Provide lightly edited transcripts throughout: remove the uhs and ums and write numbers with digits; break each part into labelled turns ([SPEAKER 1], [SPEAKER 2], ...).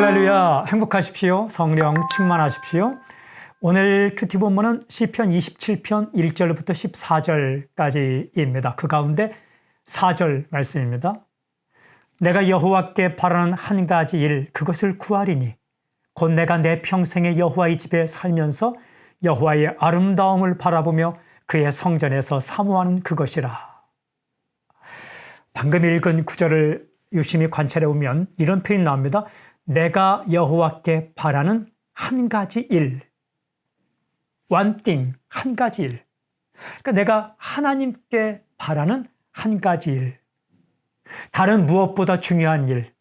[SPEAKER 1] 할렐루야, 행복하십시오. 성령 충만하십시오. 오늘 큐티 본문은 시편 27편 1절부터 14절까지입니다. 그 가운데 4절 말씀입니다. 내가 여호와께 바라는 한 가지 일, 그것을 구하리니 곧 내가 내 평생에 여호와의 집에 살면서 여호와의 아름다움을 바라보며 그의 성전에서 사모하는 그것이라. 방금 읽은 구절을 유심히 관찰해 보면 이런 표현이 나옵니다. 내가 여호와께 바라는 한 가지 일. one thing, 한 가지 일. 그러니까 내가 하나님께 바라는 한 가지 일. 다른 무엇보다 중요한 일.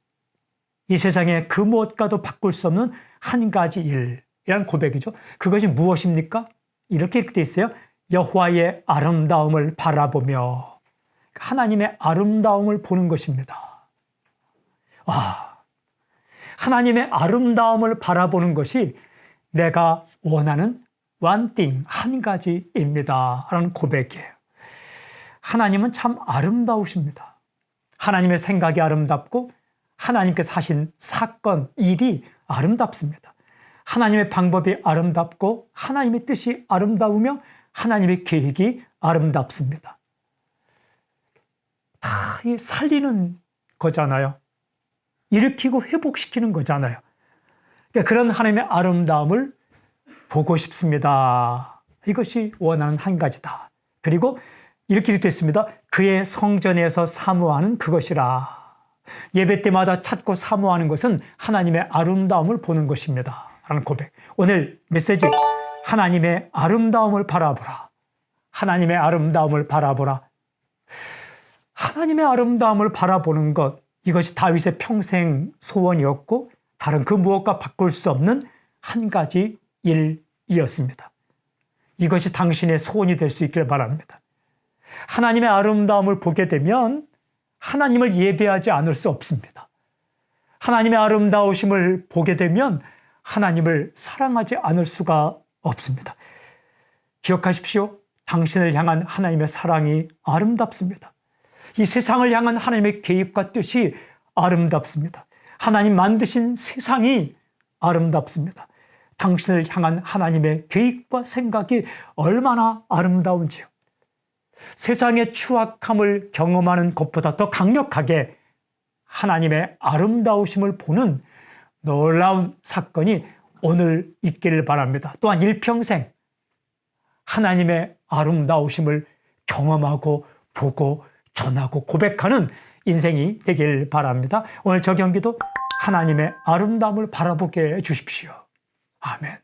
[SPEAKER 1] 이 세상에 그 무엇과도 바꿀 수 없는 한 가지 일이란 고백이죠. 그것이 무엇입니까? 이렇게 되어 있어요. 여호와의 아름다움을 바라보며 하나님의 아름다움을 보는 것입니다. 하나님의 아름다움을 바라보는 것이 내가 원하는 one thing, 한 가지입니다. 라는 고백이에요. 하나님은 참 아름다우십니다. 하나님의 생각이 아름답고 하나님께서 하신 사건, 일이 아름답습니다. 하나님의 방법이 아름답고 하나님의 뜻이 아름다우며 하나님의 계획이 아름답습니다. 다 살리는 거잖아요. 일으키고 회복시키는 거잖아요. 그러니까 그런 하나님의 아름다움을 보고 싶습니다. 이것이 원하는 한 가지다. 그리고 이렇게 됐습니다. 그의 성전에서 사모하는 그것이라. 예배 때마다 찾고 사모하는 것은 하나님의 아름다움을 보는 것입니다. 라는 고백. 오늘 메시지, 하나님의 아름다움을 바라보라. 하나님의 아름다움을 바라보라. 하나님의 아름다움을 바라보는 것, 이것이 다윗의 평생 소원이었고 다른 그 무엇과 바꿀 수 없는 한 가지 일이었습니다. 이것이 당신의 소원이 될 수 있길 바랍니다. 하나님의 아름다움을 보게 되면 하나님을 예배하지 않을 수 없습니다. 하나님의 아름다우심을 보게 되면 하나님을 사랑하지 않을 수가 없습니다. 기억하십시오. 당신을 향한 하나님의 사랑이 아름답습니다. 이 세상을 향한 하나님의 계획과 뜻이 아름답습니다. 하나님 만드신 세상이 아름답습니다. 당신을 향한 하나님의 계획과 생각이 얼마나 아름다운지요. 세상의 추악함을 경험하는 것보다 더 강력하게 하나님의 아름다우심을 보는 놀라운 사건이 오늘 있기를 바랍니다. 또한 일평생 하나님의 아름다우심을 경험하고 보고 전하고 고백하는 인생이 되길 바랍니다. 오늘 저 경기도 하나님의 아름다움을 바라보게 해주십시오. 아멘.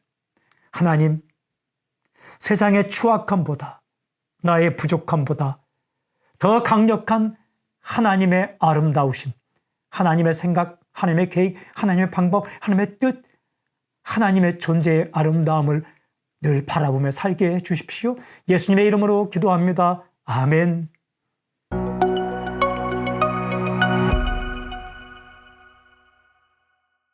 [SPEAKER 1] 하나님, 세상의 추악함보다 나의 부족함보다 더 강력한 하나님의 아름다우심, 하나님의 생각, 하나님의 계획, 하나님의 방법, 하나님의 뜻, 하나님의 존재의 아름다움을 늘 바라보며 살게 해 주십시오. 예수님의 이름으로 기도합니다. 아멘.